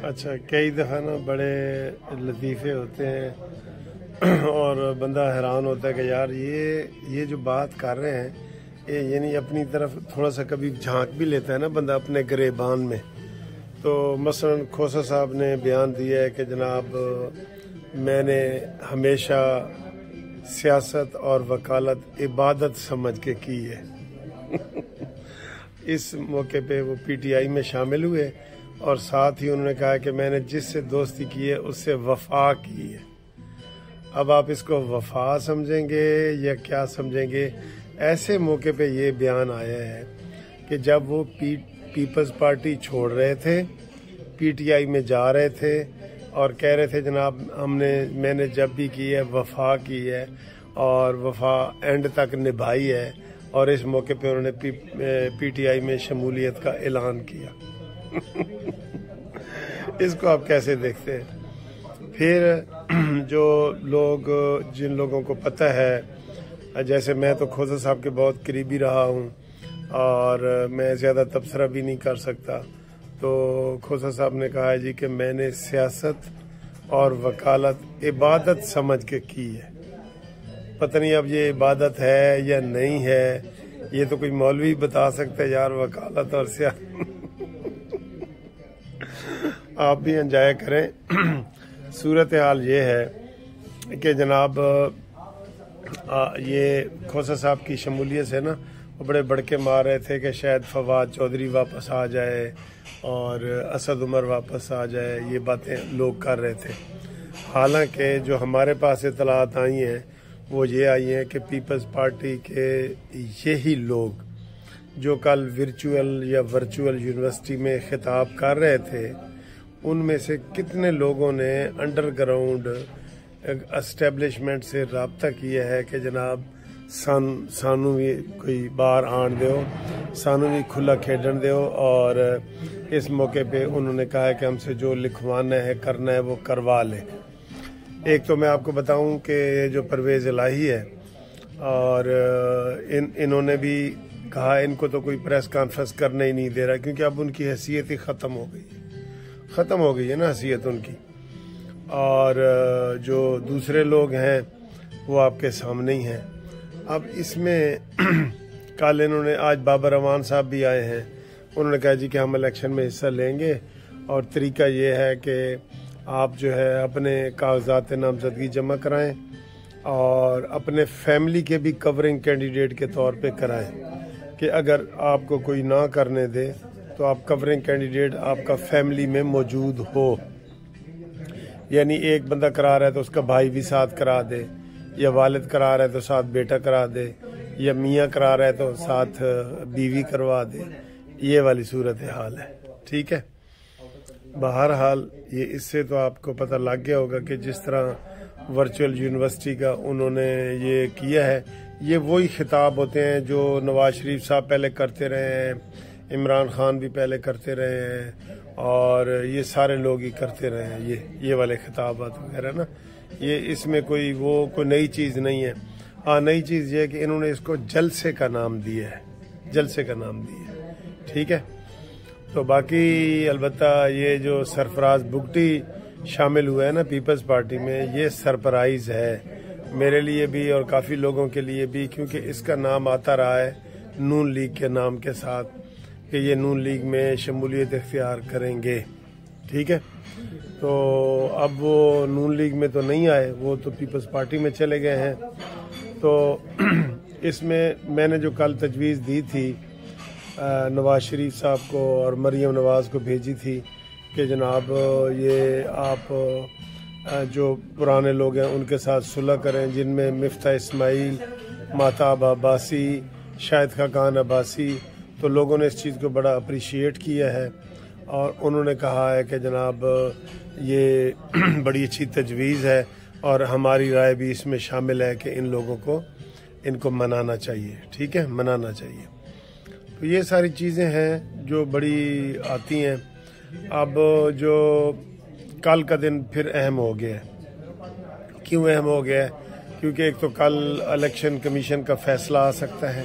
اچھا، کئی دفعہ نا بڑے لطیفے ہوتے ہیں اور بندہ حیران ہوتا ہے کہ یار یہ جو بات کر رہے ہیں یعنی اپنی طرف تھوڑا سا کبھی جھانک بھی لیتا ہے نا بندہ اپنے گریبان میں. تو مثلا کھوسا صاحب نے بیان دیا ہے کہ جناب میں نے ہمیشہ سیاست اور وکالت عبادت سمجھ کے کی ہے. اس موقع پہ وہ پی ٹی آئی میں شامل ہوئے اور ساتھ ہی انہوں نے کہا کہ میں نے جس سے دوستی کی ہے اس سے وفا کی ہے. اب آپ اس کو وفا سمجھیں گے یا کیا سمجھیں گے؟ ایسے موقع پہ یہ بیان آیا ہے کہ جب وہ پیپلز پارٹی چھوڑ رہے تھے، پی ٹی آئی میں جا رہے تھے اور کہہ رہے تھے جناب میں نے جب بھی کی ہے وفا کی ہے اور وفا اینڈ تک نبھائی ہے، اور اس موقع پہ انہوں نے پی ٹی آئی میں شمولیت کا اعلان کیا. اس کو آپ کیسے دیکھتے ہیں؟ پھر جو لوگ جن لوگوں کو پتہ ہے، جیسے میں تو کھوسا صاحب کے بہت قریبی رہا ہوں اور میں زیادہ تبصرہ بھی نہیں کر سکتا، تو کھوسا صاحب نے کہا ہے جی کہ میں نے سیاست اور وکالت عبادت سمجھ کے کی ہے. پتہ نہیں اب یہ عبادت ہے یا نہیں ہے، یہ تو کوئی مولوی بتا سکتا ہے یار وکالت اور سیاست. آپ بھی انجوائے کریں. صورتحال یہ ہے کہ جناب یہ کھوسا صاحب کی شمولیت سے نا وہ بڑے بڑکے مار رہے تھے کہ شاید فواد چودھری واپس آ جائے اور اسد عمر واپس آ جائے، یہ باتیں لوگ کر رہے تھے. حالانکہ جو ہمارے پاس اطلاعات آئی ہیں وہ یہ آئی ہیں کہ پیپلز پارٹی کے یہی لوگ جو کل ورچوئل یونیورسٹی میں خطاب کر رہے تھے، ان میں سے کتنے لوگوں نے انڈر گراؤنڈ اسٹیبلشمنٹ سے رابطہ کیا ہے کہ جناب سانو بھی کوئی باہر آن دیو، سانو بھی کھلا کھیڈن دیو. اور اس موقع پہ انہوں نے کہا ہے کہ ہم سے جو لکھوانا ہے کرنا ہے وہ کروا لے. ایک تو میں آپ کو بتاؤں کہ جو پرویز الہی ہے اور انہوں نے بھی کہا ان کو تو کوئی پریس کانفرنس کرنے ہی نہیں دے رہا کیونکہ اب ان کی حیثیت ہی ختم ہو گئی ہے نا حیثیت ان کی. اور جو دوسرے لوگ ہیں وہ آپ کے سامنے ہی ہیں. اب اس میں کل انہوں نے آج بابر امان صاحب بھی آئے ہیں، انہوں نے کہا جی کہ ہم الیکشن میں حصہ لیں گے اور طریقہ یہ ہے کہ آپ جو ہے اپنے کاغذات نامزدگی جمع کرائیں اور اپنے فیملی کے بھی کورنگ کینڈیڈیٹ کے طور پہ کرائیں کہ اگر آپ کو کوئی نہ کرنے دے تو آپ کورنگ کینڈیڈیٹ آپ کا فیملی میں موجود ہو. یعنی ایک بندہ کرا رہا ہے تو اس کا بھائی بھی ساتھ کرا دے، یا والد کرا رہا ہے تو ساتھ بیٹا کرا دے، یا میاں کرا رہا ہے تو ساتھ بیوی کروا دے. یہ والی صورتحال ہے. ٹھیک ہے، بہرحال یہ اس سے تو آپ کو پتہ لگ گیا ہوگا کہ جس طرح ورچوئل یونیورسٹی کا انہوں نے یہ کیا ہے، یہ وہی خطاب ہوتے ہیں جو نواز شریف صاحب پہلے کرتے رہے ہیں، عمران خان بھی پہلے کرتے رہے ہیں اور یہ سارے لوگ ہی کرتے رہے ہیں یہ والے خطابات وغیرہ نا. یہ اس میں کوئی نئی چیز نہیں ہے. ہاں، نئی چیز یہ ہے کہ انہوں نے اس کو جلسے کا نام دیا ہے. ٹھیک ہے، تو باقی البتہ یہ جو سرفراز بگٹی شامل ہوا ہے نا پیپلز پارٹی میں، یہ سرپرائز ہے میرے لیے بھی اور کافی لوگوں کے لیے بھی، کیونکہ اس کا نام آتا رہا ہے نون لیگ کے نام کے ساتھ کہ یہ نون لیگ میں شمولیت اختیار کریں گے. ٹھیک ہے، تو اب وہ نون لیگ میں تو نہیں آئے، وہ تو پیپلز پارٹی میں چلے گئے ہیں. تو اس میں نے جو کل تجویز دی تھی نواز شریف صاحب کو اور مریم نواز کو بھیجی تھی کہ جناب یہ آپ جو پرانے لوگ ہیں ان کے ساتھ صلح کریں، جن میں مفتاح اسماعیل، مہتاب عباسی، شاہد خاقان عباسی. تو لوگوں نے اس چیز کو بڑا اپریشیٹ کیا ہے اور انہوں نے کہا ہے کہ جناب یہ بڑی اچھی تجویز ہے اور ہماری رائے بھی اس میں شامل ہے کہ ان لوگوں کو ان کو منانا چاہیے. ٹھیک ہے، منانا چاہیے. تو یہ ساری چیزیں ہیں جو بڑی آتی ہیں. اب جو کل کا دن پھر اہم ہو گیا ہے. کیوں اہم ہو گیا ہے؟ کیونکہ ایک تو کل الیکشن کمیشن کا فیصلہ آ سکتا ہے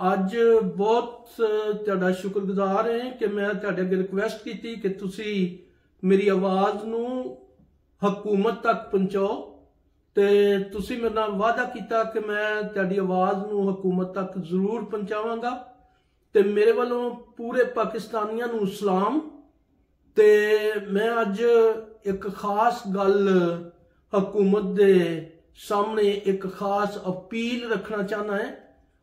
ਅੱਜ ਬਹੁਤ ਤੁਹਾਡਾ ਸ਼ੁਕਰਗੁਜ਼ਾਰ ਹਾਂ ਕਿ ਮੈਂ ਤੁਹਾਡੇ ਅੱਗੇ ਰਿਕੁਐਸਟ ਕੀਤੀ ਕਿ ਤੁਸੀਂ ਮੇਰੀ ਆਵਾਜ਼ ਨੂੰ ਹਕੂਮਤ ਤੱਕ ਪਹੁੰਚਾਓ ਤੇ ਤੁਸੀਂ ਮੇਰੇ ਨਾਲ ਵਾਅਦਾ ਕੀਤਾ ਕਿ ਮੈਂ ਤੁਹਾਡੀ ਆਵਾਜ਼ ਨੂੰ ਹਕੂਮਤ ਤੱਕ ਜ਼ਰੂਰ ਪਹੁੰਚਾਵਾਂਗਾ ਤੇ ਮੇਰੇ ਵੱਲੋਂ ਪੂਰੇ ਪਾਕਿਸਤਾਨੀਆਂ ਨੂੰ ਸਲਾਮ। ਤੇ ਮੈਂ ਅੱਜ ਇੱਕ ਖਾਸ ਗੱਲ ਹਕੂਮਤ ਦੇ ਸਾਹਮਣੇ ਇੱਕ ਖਾਸ ਅਪੀਲ ਰੱਖਣਾ ਚਾਹਨਾ ਹੈ।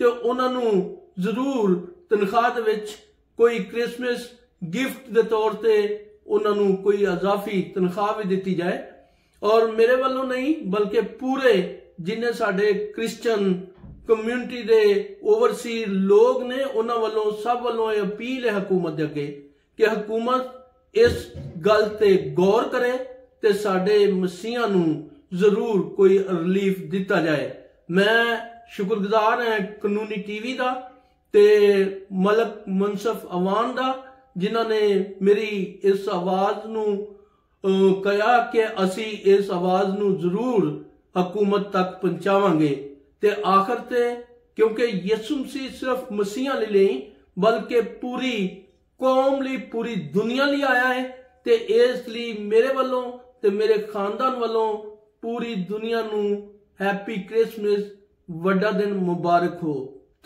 ਤੇ ਉਹਨਾਂ ਨੂੰ ਜ਼ਰੂਰ ਤਨਖਾਹ ਦੇ ਵਿੱਚ ਕੋਈ ਕ੍ਰਿਸਮਸ ਗਿਫਟ ਦੇ ਤੌਰ ਤੇ ਉਹਨਾਂ ਨੂੰ ਕੋਈ ਇਜ਼ਾਫੀ ਤਨਖਾਹ ਵੀ ਦਿੱਤੀ ਜਾਏ। ਔਰ ਮੇਰੇ ਵੱਲੋਂ ਨਹੀਂ ਬਲਕਿ ਪੂਰੇ ਜਿੰਨੇ ਸਾਡੇ ਕ੍ਰਿਸਚਨ ਕਮਿਊਨਿਟੀ ਦੇ ਓਵਰਸੀ ਲੋਕ ਨੇ ਉਹਨਾਂ ਵੱਲੋਂ ਸਭ ਵੱਲੋਂ ਇਹ ਅਪੀਲ ਹੈ ਹਕੂਮਤ ਦੇ ਅੱਗੇ ਕਿ ਹਕੂਮਤ ਇਸ ਗੱਲ ਤੇ ਗੌਰ ਕਰੇ ਤੇ ਸਾਡੇ ਮਸੀਹਾਂ ਨੂੰ ਜ਼ਰੂਰ ਕੋਈ ਰਿਲੀਫ ਦਿੱਤਾ ਜਾਏ। ਮੈਂ ਸ਼ੁਕਰਗੁਜ਼ਾਰ ਹਾਂ ਕਾਨੂੰਨੀ ਟੀਵੀ ਦਾ ਤੇ ਮਲਕ ਮਨਸਫ ਅਵਾਨ ਦਾ ਜਿਨ੍ਹਾਂ ਨੇ ਮੇਰੀ ਇਸ ਆਵਾਜ਼ ਨੂੰ ਕਿਹਾ ਕਿ ਅਸੀਂ ਇਸ ਆਵਾਜ਼ ਨੂੰ ਜ਼ਰੂਰ ਹਕੂਮਤ ਤੱਕ ਪਹੁੰਚਾਵਾਂਗੇ। ਤੇ ਆਖਰ ਤੇ ਕਿਉਂਕਿ ਯਿਸੂ ਮਸੀਹ ਸਿਰਫ ਮਸੀਹਾਂ ਲਈ ਨਹੀਂ ਬਲਕਿ ਪੂਰੀ ਕੌਮ ਲਈ ਪੂਰੀ ਦੁਨੀਆ ਲਈ ਆਇਆ ਹੈ ਤੇ ਇਸ ਲਈ ਮੇਰੇ ਵੱਲੋਂ ਤੇ ਮੇਰੇ ਖਾਨਦਾਨ ਵੱਲੋਂ ਪੂਰੀ ਦੁਨੀਆ ਨੂੰ ਹੈਪੀ ਕ੍ਰਿਸਮਸ ਵੱਡਾ ਦਿਨ ਮੁਬਾਰਕ ਹੋ।